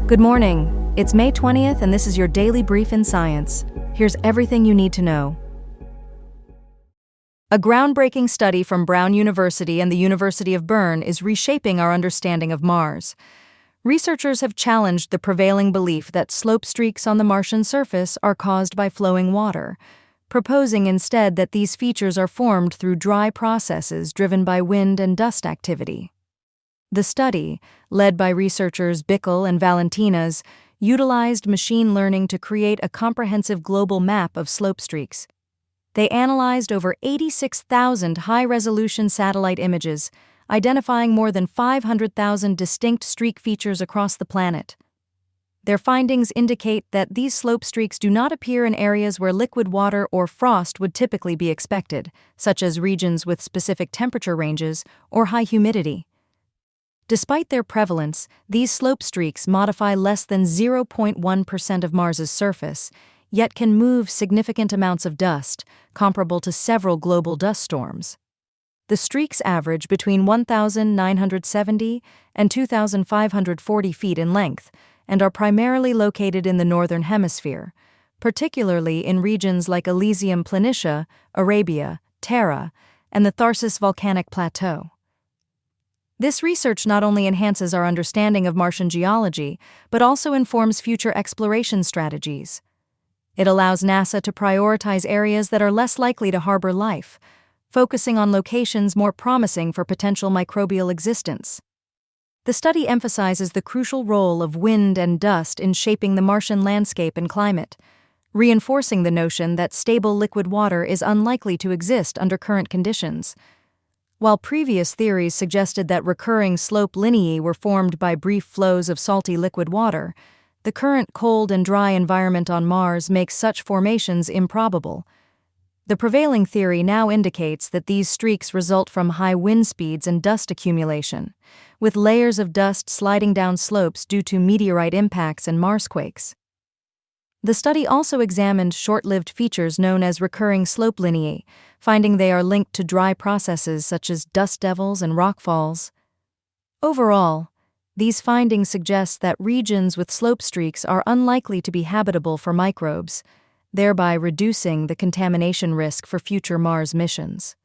Good morning. It's May 20th, and this is your daily brief in science. Here's everything you need to know. A groundbreaking study from Brown University and the University of Bern is reshaping our understanding of Mars. Researchers have challenged the prevailing belief that slope streaks on the Martian surface are caused by flowing water, proposing instead that these features are formed through dry processes driven by wind and dust activity. The study, led by researchers Bickel and Valentinas, utilized machine learning to create a comprehensive global map of slope streaks. They analyzed over 86,000 high-resolution satellite images, identifying more than 500,000 distinct streak features across the planet. Their findings indicate that these slope streaks do not appear in areas where liquid water or frost would typically be expected, such as regions with specific temperature ranges or high humidity. Despite their prevalence, these slope streaks modify less than 0.1% of Mars's surface, yet can move significant amounts of dust, comparable to several global dust storms. The streaks average between 1,970 and 2,540 feet in length and are primarily located in the northern hemisphere, particularly in regions like Elysium Planitia, Arabia, Terra, and the Tharsis Volcanic Plateau. This research not only enhances our understanding of Martian geology, but also informs future exploration strategies. It allows NASA to prioritize areas that are less likely to harbor life, focusing on locations more promising for potential microbial existence. The study emphasizes the crucial role of wind and dust in shaping the Martian landscape and climate, reinforcing the notion that stable liquid water is unlikely to exist under current conditions. While previous theories suggested that recurring slope lineae were formed by brief flows of salty liquid water, the current cold and dry environment on Mars makes such formations improbable. The prevailing theory now indicates that these streaks result from high wind speeds and dust accumulation, with layers of dust sliding down slopes due to meteorite impacts and Marsquakes. The study also examined short-lived features known as recurring slope lineae, finding they are linked to dry processes such as dust devils and rockfalls. Overall, these findings suggest that regions with slope streaks are unlikely to be habitable for microbes, thereby reducing the contamination risk for future Mars missions.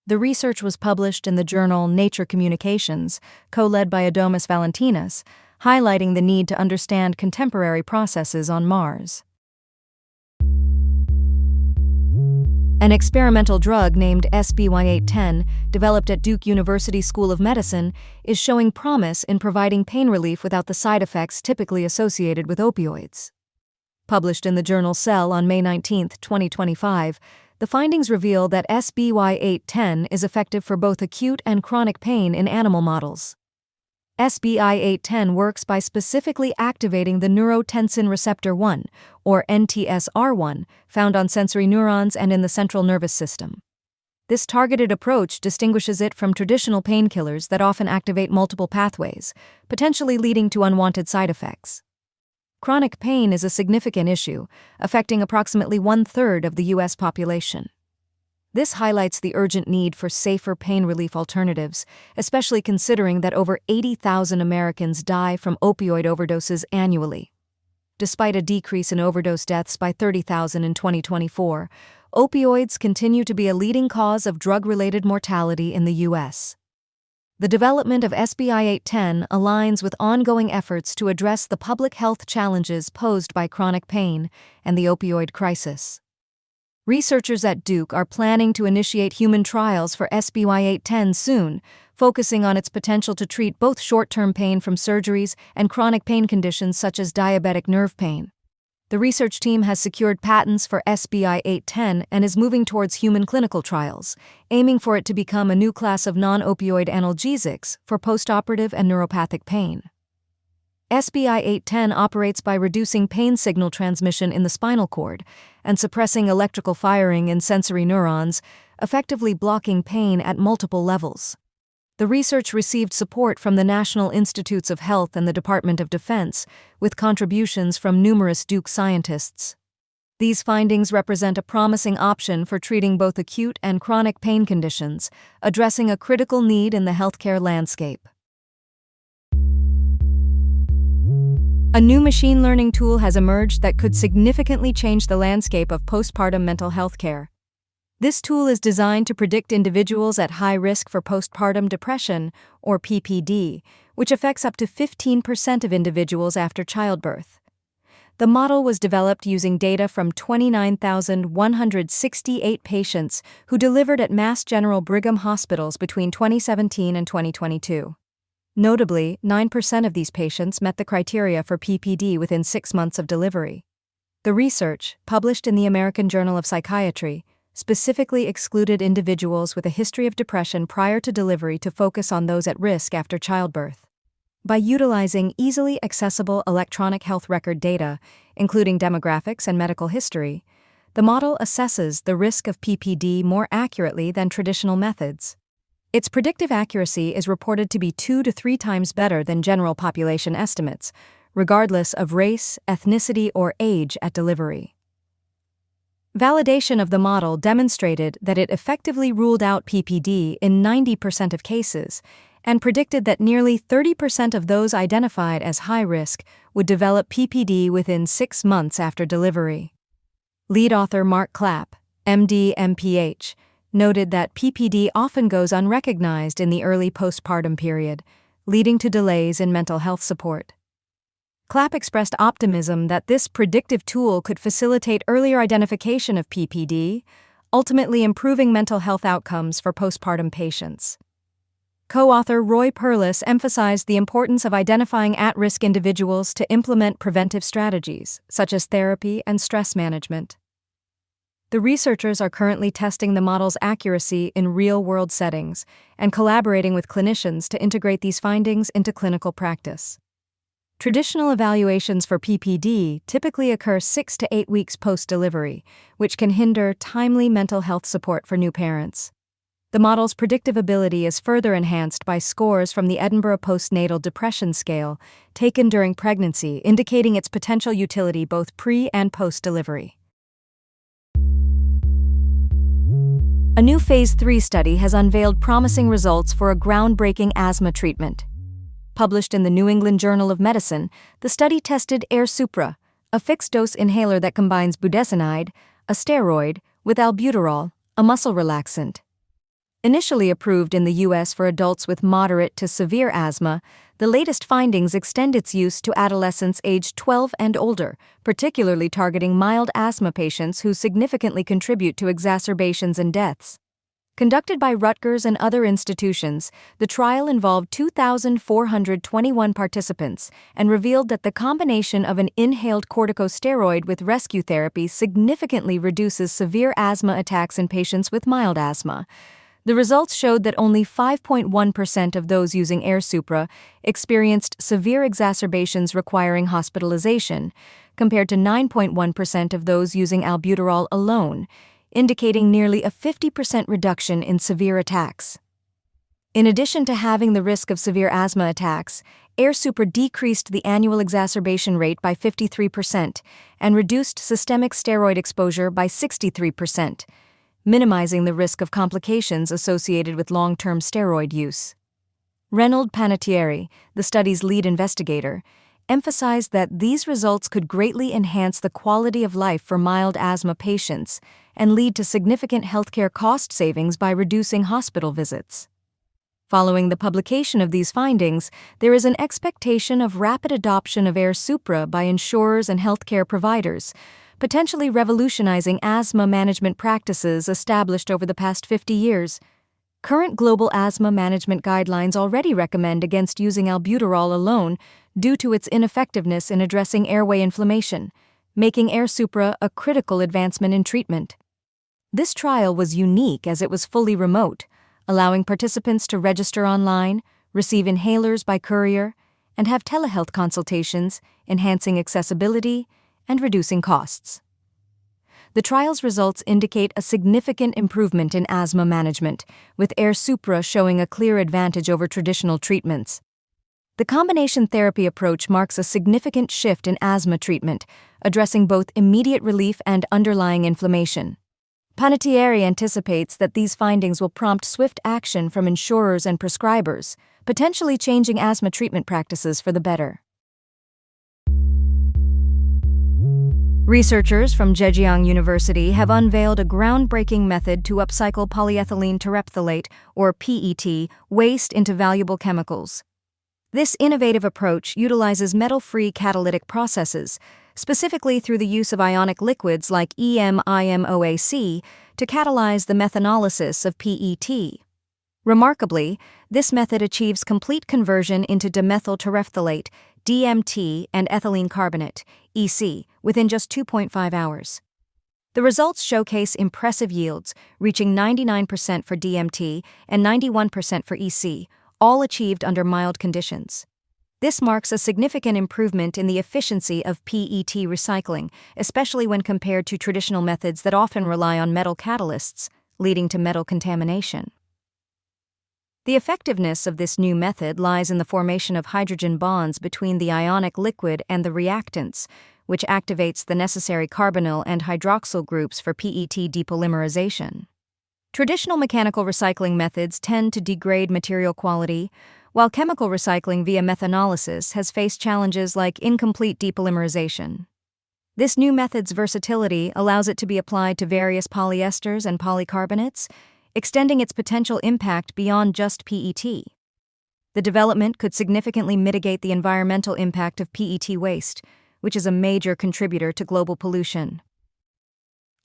The research was published in the journal Nature Communications, co-led by Adomas Valentinas, highlighting the need to understand contemporary processes on Mars. An experimental drug named SBY-810, developed at Duke University School of Medicine, is showing promise in providing pain relief without the side effects typically associated with opioids. Published in the journal Cell on May 19, 2025, the findings reveal that SBY-810 is effective for both acute and chronic pain in animal models. SBY-810 works by specifically activating the neurotensin receptor 1, or NTSR1, found on sensory neurons and in the central nervous system. This targeted approach distinguishes it from traditional painkillers that often activate multiple pathways, potentially leading to unwanted side effects. Chronic pain is a significant issue, affecting approximately 1/3 of the U.S. population. This highlights the urgent need for safer pain relief alternatives, especially considering that over 80,000 Americans die from opioid overdoses annually. Despite a decrease in overdose deaths by 30,000 in 2024, opioids continue to be a leading cause of drug-related mortality in the U.S. The development of SBY-810 aligns with ongoing efforts to address the public health challenges posed by chronic pain and the opioid crisis. Researchers at Duke are planning to initiate human trials for SBY-810 soon, focusing on its potential to treat both short-term pain from surgeries and chronic pain conditions such as diabetic nerve pain. The research team has secured patents for SBY-810 and is moving towards human clinical trials, aiming for it to become a new class of non-opioid analgesics for postoperative and neuropathic pain. SBY-810 operates by reducing pain signal transmission in the spinal cord and suppressing electrical firing in sensory neurons, effectively blocking pain at multiple levels. The research received support from the National Institutes of Health and the Department of Defense, with contributions from numerous Duke scientists. These findings represent a promising option for treating both acute and chronic pain conditions, addressing a critical need in the healthcare landscape. A new machine learning tool has emerged that could significantly change the landscape of postpartum mental health care. This tool is designed to predict individuals at high risk for postpartum depression, or PPD, which affects up to 15% of individuals after childbirth. The model was developed using data from 29,168 patients who delivered at Mass General Brigham hospitals between 2017 and 2022. Notably, 9% of these patients met the criteria for PPD within 6 months of delivery. The research, published in the American Journal of Psychiatry, specifically excluded individuals with a history of depression prior to delivery to focus on those at risk after childbirth. By utilizing easily accessible electronic health record data, including demographics and medical history, the model assesses the risk of PPD more accurately than traditional methods. Its predictive accuracy is reported to be 2 to 3 times better than general population estimates, regardless of race, ethnicity, or age at delivery. Validation of the model demonstrated that it effectively ruled out PPD in 90% of cases and predicted that nearly 30% of those identified as high risk would develop PPD within 6 months after delivery. Lead author Mark Clapp, MD, MPH, noted that PPD often goes unrecognized in the early postpartum period, leading to delays in mental health support. Clapp expressed optimism that this predictive tool could facilitate earlier identification of PPD, ultimately improving mental health outcomes for postpartum patients. Co-author Roy Perlis emphasized the importance of identifying at-risk individuals to implement preventive strategies, such as therapy and stress management. The researchers are currently testing the model's accuracy in real-world settings and collaborating with clinicians to integrate these findings into clinical practice. Traditional evaluations for PPD typically occur 6 to 8 weeks post-delivery, which can hinder timely mental health support for new parents. The model's predictive ability is further enhanced by scores from the Edinburgh Postnatal Depression Scale taken during pregnancy, indicating its potential utility both pre- and post-delivery. A new Phase 3 study has unveiled promising results for a groundbreaking asthma treatment. Published in the New England Journal of Medicine, the study tested AirSupra, a fixed-dose inhaler that combines budesonide, a steroid, with albuterol, a muscle relaxant. Initially approved in the U.S. for adults with moderate to severe asthma, the latest findings extend its use to adolescents aged 12 and older, particularly targeting mild asthma patients who significantly contribute to exacerbations and deaths. Conducted by Rutgers and other institutions, the trial involved 2,421 participants and revealed that the combination of an inhaled corticosteroid with rescue therapy significantly reduces severe asthma attacks in patients with mild asthma. The results showed that only 5.1% of those using AirSupra experienced severe exacerbations requiring hospitalization, compared to 9.1% of those using albuterol alone, indicating nearly a 50% reduction in severe attacks. In addition to halving the risk of severe asthma attacks, AirSupra decreased the annual exacerbation rate by 53% and reduced systemic steroid exposure by 63%. Minimizing the risk of complications associated with long-term steroid use. Reynold Panettiere, the study's lead investigator, emphasized that these results could greatly enhance the quality of life for mild asthma patients and lead to significant healthcare cost savings by reducing hospital visits. Following the publication of these findings, there is an expectation of rapid adoption of AirSupra by insurers and healthcare providers, potentially revolutionizing asthma management practices established over the past 50 years. Current global asthma management guidelines already recommend against using albuterol alone due to its ineffectiveness in addressing airway inflammation, making AirSupra a critical advancement in treatment. This trial was unique as it was fully remote, allowing participants to register online, receive inhalers by courier, and have telehealth consultations, enhancing accessibility and reducing costs. The trial's results indicate a significant improvement in asthma management, with AirSupra showing a clear advantage over traditional treatments. The combination therapy approach marks a significant shift in asthma treatment, addressing both immediate relief and underlying inflammation. Panettiere anticipates that these findings will prompt swift action from insurers and prescribers, potentially changing asthma treatment practices for the better. Researchers from Zhejiang University have unveiled a groundbreaking method to upcycle polyethylene terephthalate, or PET, waste into valuable chemicals. This innovative approach utilizes metal-free catalytic processes, specifically through the use of ionic liquids like EM-IMOAC, to catalyze the methanolysis of PET. Remarkably, this method achieves complete conversion into dimethyl terephthalate, DMT, and ethylene carbonate, EC, within just 2.5 hours. The results showcase impressive yields, reaching 99% for DMT and 91% for EC, all achieved under mild conditions. This marks a significant improvement in the efficiency of PET recycling, especially when compared to traditional methods that often rely on metal catalysts, leading to metal contamination. The effectiveness of this new method lies in the formation of hydrogen bonds between the ionic liquid and the reactants, which activates the necessary carbonyl and hydroxyl groups for PET depolymerization. Traditional mechanical recycling methods tend to degrade material quality, while chemical recycling via methanolysis has faced challenges like incomplete depolymerization. This new method's versatility allows it to be applied to various polyesters and polycarbonates, extending its potential impact beyond just PET. The development could significantly mitigate the environmental impact of PET waste, which is a major contributor to global pollution.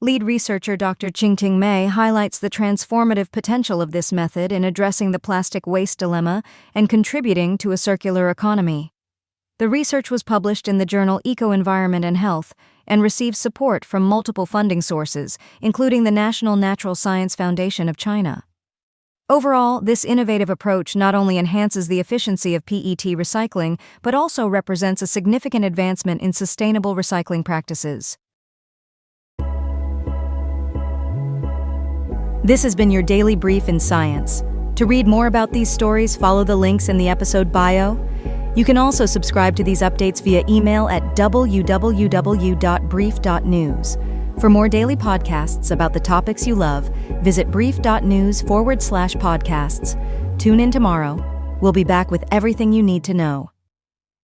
Lead researcher Dr. Qingting Mei highlights the transformative potential of this method in addressing the plastic waste dilemma and contributing to a circular economy. The research was published in the journal Eco-Environment and Health and received support from multiple funding sources, including the National Natural Science Foundation of China. Overall, this innovative approach not only enhances the efficiency of PET recycling, but also represents a significant advancement in sustainable recycling practices. This has been your daily brief in science. To read more about these stories, follow the links in the episode bio. You can also subscribe to these updates via email at www.brief.news. For more daily podcasts about the topics you love, visit brief.news/podcasts. Tune in tomorrow. We'll be back with everything you need to know.